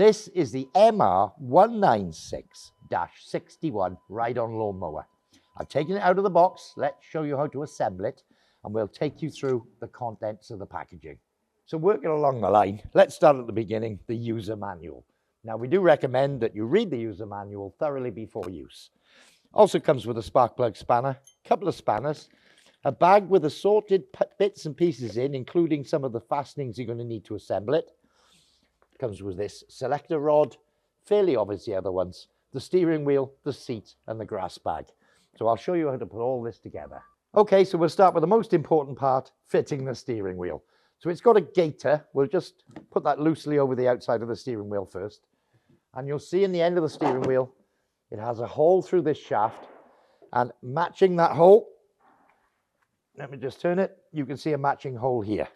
This is the MR196-61 ride-on lawnmower. I've taken it out of the box. Let's show you how to assemble it, and we'll take you through the contents of the packaging. So working along the line, let's start at the beginning, the user manual. Now, we do recommend that you read the user manual thoroughly before use. Also comes with a spark plug spanner, a couple of spanners, a bag with assorted bits and pieces in, including some of the fastenings you're going to need to assemble it. Comes with this selector rod, fairly obvious the other ones, the steering wheel, the seat, and the grass bag. So I'll show you how to put all this together. Okay, so we'll start with the most important part, fitting the steering wheel. So it's got a gaiter. We'll just put that loosely over the outside of the steering wheel first. And you'll see in the end of the steering wheel, it has a hole through this shaft, and matching that hole, let me just turn it, you can see a matching hole here.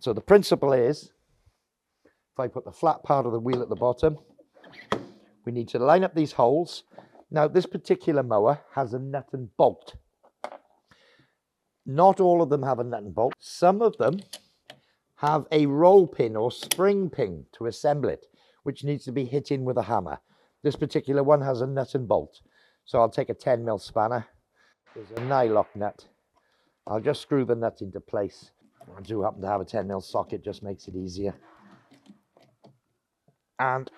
So the principle is, if I put the flat part of the wheel at the bottom, we need to line up these holes. Now, this particular mower has a nut and bolt. Not all of them have a nut and bolt. Some of them have a roll pin or spring pin to assemble it, which needs to be hit in with a hammer. This particular one has a nut and bolt. So I'll take a 10mm spanner. There's a nylock nut. I'll just screw the nut into place. I do happen to have a 10mm socket, just makes it easier. And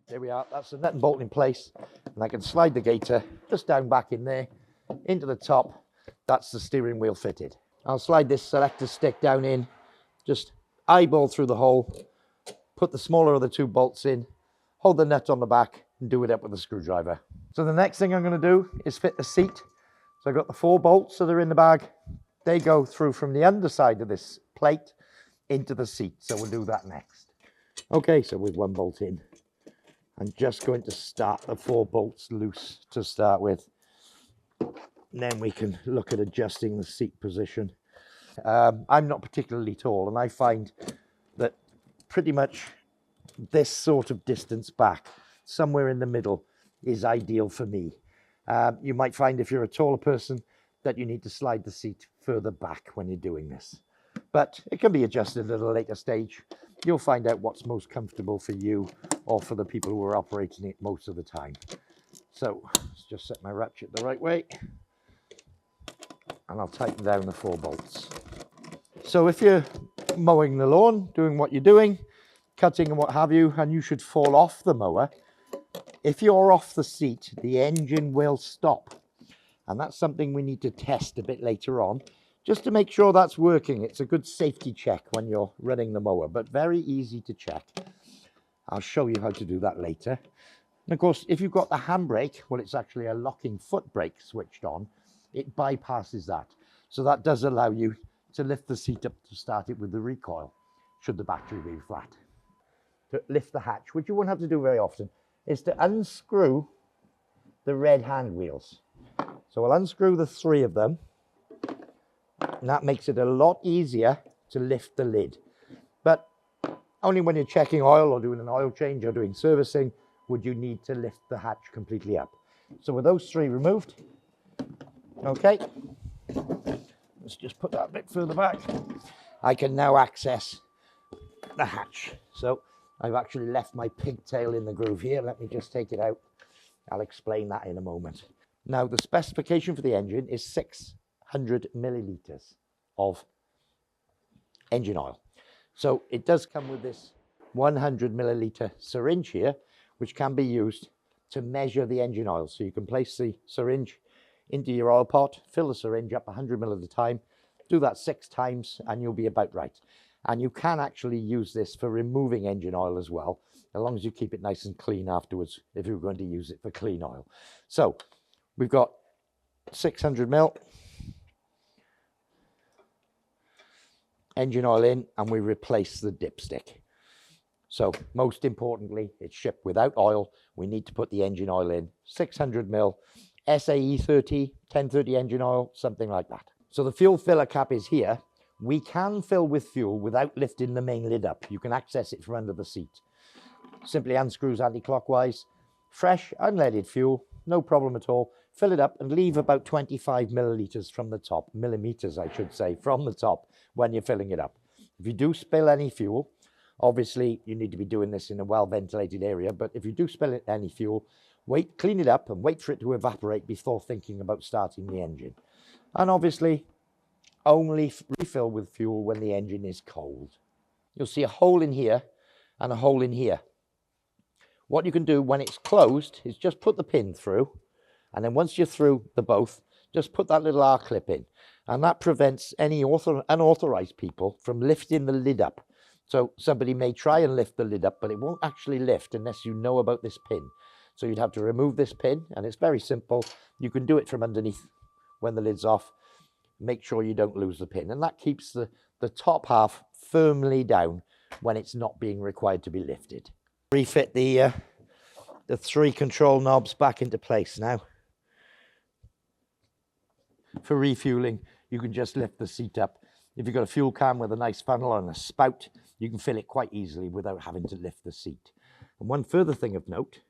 there we are, that's the nut and bolt in place. And I can slide the gaiter just down back in there, into the top. That's the steering wheel fitted. I'll slide this selector stick down in, just eyeball through the hole, put the smaller of the two bolts in, hold the nut on the back, and do it up with a screwdriver. So the next thing I'm going to do is fit the seat. So I've got the 4 bolts that are in the bag. They go through from the underside of this plate into the seat. So we'll do that next. Okay, so with 1 bolt in, I'm just going to start the 4 bolts loose to start with. And then we can look at adjusting the seat position. I'm not particularly tall, and I find that pretty much this sort of distance back, somewhere in the middle, is ideal for me. You might find if you're a taller person that you need to slide the seat further back when you're doing this. But it can be adjusted at a later stage. You'll find out what's most comfortable for you or for the people who are operating it most of the time. So let's just set my ratchet the right way. And I'll tighten down the 4 bolts. So if you're mowing the lawn, doing what you're doing, cutting and what have you, and you should fall off the mower, if you're off the seat, the engine will stop. And that's something we need to test a bit later on, just to make sure that's working. It's a good safety check when you're running the mower, but very easy to check. I'll show you how to do that later. And of course, if you've got the handbrake, well, it's actually a locking foot brake switched on. It bypasses that. So that does allow you to lift the seat up to start it with the recoil, should the battery be flat. To lift the hatch, which you won't have to do very often, is to unscrew the red hand wheels. So I'll unscrew the 3 of them, and that makes it a lot easier to lift the lid. But only when you're checking oil or doing an oil change or doing servicing would you need to lift the hatch completely up. So with those 3 removed, okay, let's just put that a bit further back. I can now access the hatch. So I've actually left my pigtail in the groove here. Let me just take it out. I'll explain that in a moment. Now, the specification for the engine is 600 millilitres of engine oil. So it does come with this 100 millilitre syringe here, which can be used to measure the engine oil. So you can place the syringe into your oil pot, fill the syringe up 100 ml at a time, do that 6 times, and you'll be about right. And you can actually use this for removing engine oil as well, as long as you keep it nice and clean afterwards, if you're going to use it for clean oil. So we've got 600 ml engine oil in, and we replace the dipstick. So most importantly, it's shipped without oil. We need to put the engine oil in, 600 ml, SAE 30, 1030 engine oil, something like that. So the fuel filler cap is here. We can fill with fuel without lifting the main lid up. You can access it from under the seat. Simply unscrews anti-clockwise. Fresh, unleaded fuel, no problem at all. Fill it up and leave about 25 millilitres from the top, millimetres I should say, from the top when you're filling it up. If you do spill any fuel, Obviously, you need to be doing this in a well-ventilated area, but if you do spill any fuel, wait, clean it up and wait for it to evaporate before thinking about starting the engine. And obviously, only refill with fuel when the engine is cold. You'll see a hole in here and a hole in here. What you can do when it's closed is just put the pin through, and then once you're through the both, just put that little R-clip in, and that prevents any unauthorized people from lifting the lid up. So somebody may try and lift the lid up, but it won't actually lift unless you know about this pin. So you'd have to remove this pin, and it's very simple. You can do it from underneath when the lid's off. Make sure you don't lose the pin, and that keeps the top half firmly down when it's not being required to be lifted. Refit the 3 control knobs back into place now. For refueling, you can just lift the seat up. If you've got a fuel can with a nice funnel and a spout, you can fill it quite easily without having to lift the seat. And one further thing of note,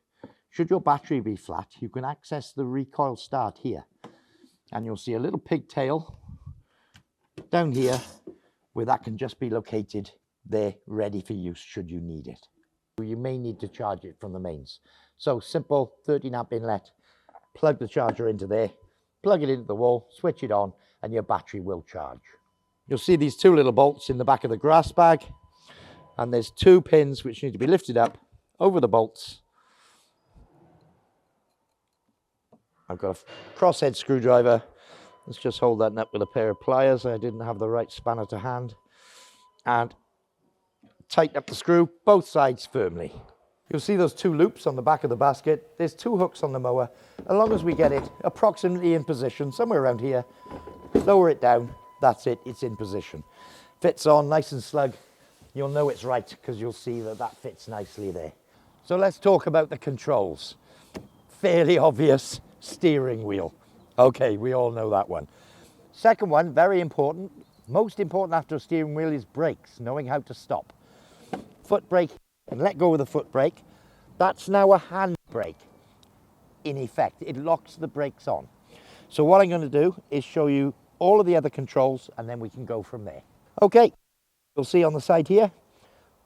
should your battery be flat, you can access the recoil start here. And you'll see a little pigtail down here where that can just be located there, ready for use should you need it. You may need to charge it from the mains. So simple 13 amp inlet, plug the charger into there, plug it into the wall, switch it on, and your battery will charge. You'll see these 2 little bolts in the back of the grass bag, and there's 2 pins which need to be lifted up over the bolts. I've got a crosshead screwdriver. Let's just hold that up with a pair of pliers. I didn't have the right spanner to hand. And tighten up the screw, both sides firmly. You'll see those 2 loops on the back of the basket. There's 2 hooks on the mower. As long as we get it approximately in position, somewhere around here, lower it down, that's it, it's in position. Fits on nice and snug. You'll know it's right because you'll see that that fits nicely there. So let's talk about the controls. Fairly obvious, steering wheel. Okay, we all know that one. Second one, very important. Most important after a steering wheel is brakes, knowing how to stop. Foot brake and let go of the foot brake. That's now a hand brake. In effect, it locks the brakes on. So what I'm going to do is show you all of the other controls and then we can go from there. Okay, you'll see on the side here,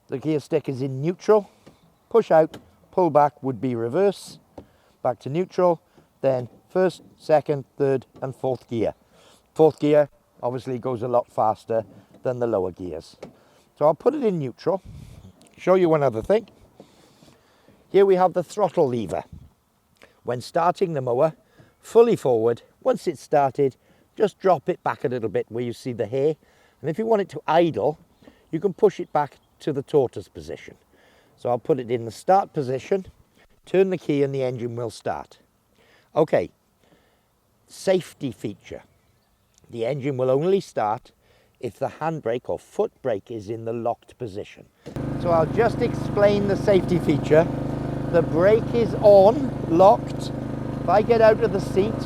the gear stick is in neutral. Push out, pull back would be reverse. Back to neutral, then first, second, third and fourth gear. Fourth gear obviously goes a lot faster than the lower gears. So I'll put it in neutral. Show you one other thing. Here we have the throttle lever. When starting the mower, fully forward, once it's started, just drop it back a little bit where you see the hair. And if you want it to idle, you can push it back to the tortoise position. So I'll put it in the start position, turn the key and the engine will start. Okay, safety feature. The engine will only start if the handbrake or foot brake is in the locked position. So I'll just explain the safety feature. The brake is on, locked. If I get out of the seat,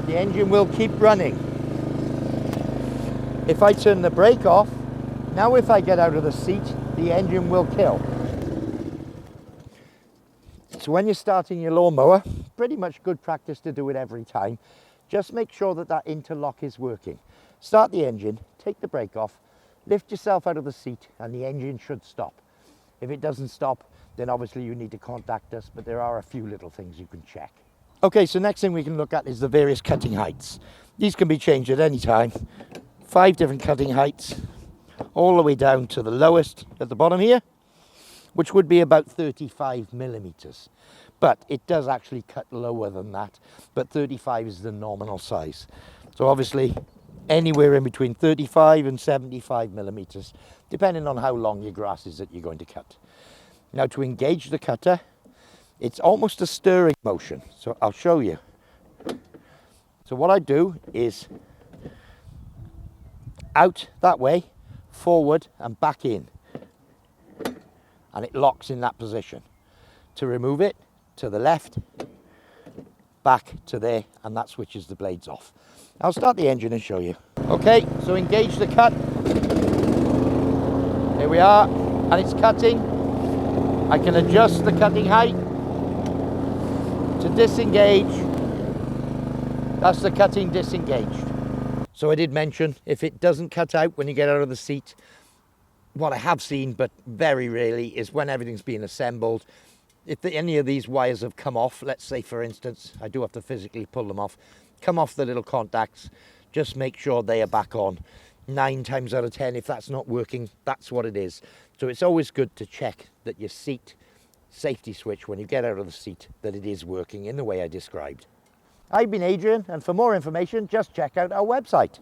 the engine will keep running. If I turn the brake off, now if I get out of the seat, the engine will kill. So when you're starting your lawnmower, pretty much good practice to do it every time. Just make sure that that interlock is working. Start the engine, take the brake off, lift yourself out of the seat and the engine should stop. If it doesn't stop, then obviously you need to contact us, but there are a few little things you can check. Okay, so next thing we can look at is the various cutting heights. These can be changed at any time. 5 different cutting heights, all the way down to the lowest at the bottom here, which would be about 35 millimeters. But it does actually cut lower than that, but 35 is the nominal size. So obviously, anywhere in between 35 and 75 millimeters, depending on how long your grass is that you're going to cut. Now to engage the cutter, it's almost a stirring motion, so I'll show you. So what I do is out that way, forward and back in, and it locks in that position. To remove it, to the left, back to there, and that switches the blades off. I'll start the engine and show you. Okay, so engage the cut. Here we are, and it's cutting. I can adjust the cutting height. To disengage, that's the cutting disengaged. So I did mention, if it doesn't cut out when you get out of the seat, What I have seen, but very rarely, is when everything's been assembled, if any of these wires have come off, let's say for instance, I do have to physically pull them off, come off the little contacts, just make sure they are back on. 9 times out of 10, if that's not working, that's what it is. So it's always good to check that your seat safety switch, when you get out of the seat, that it is working in the way I described. I've been Adrian, and for more information, just check out our website.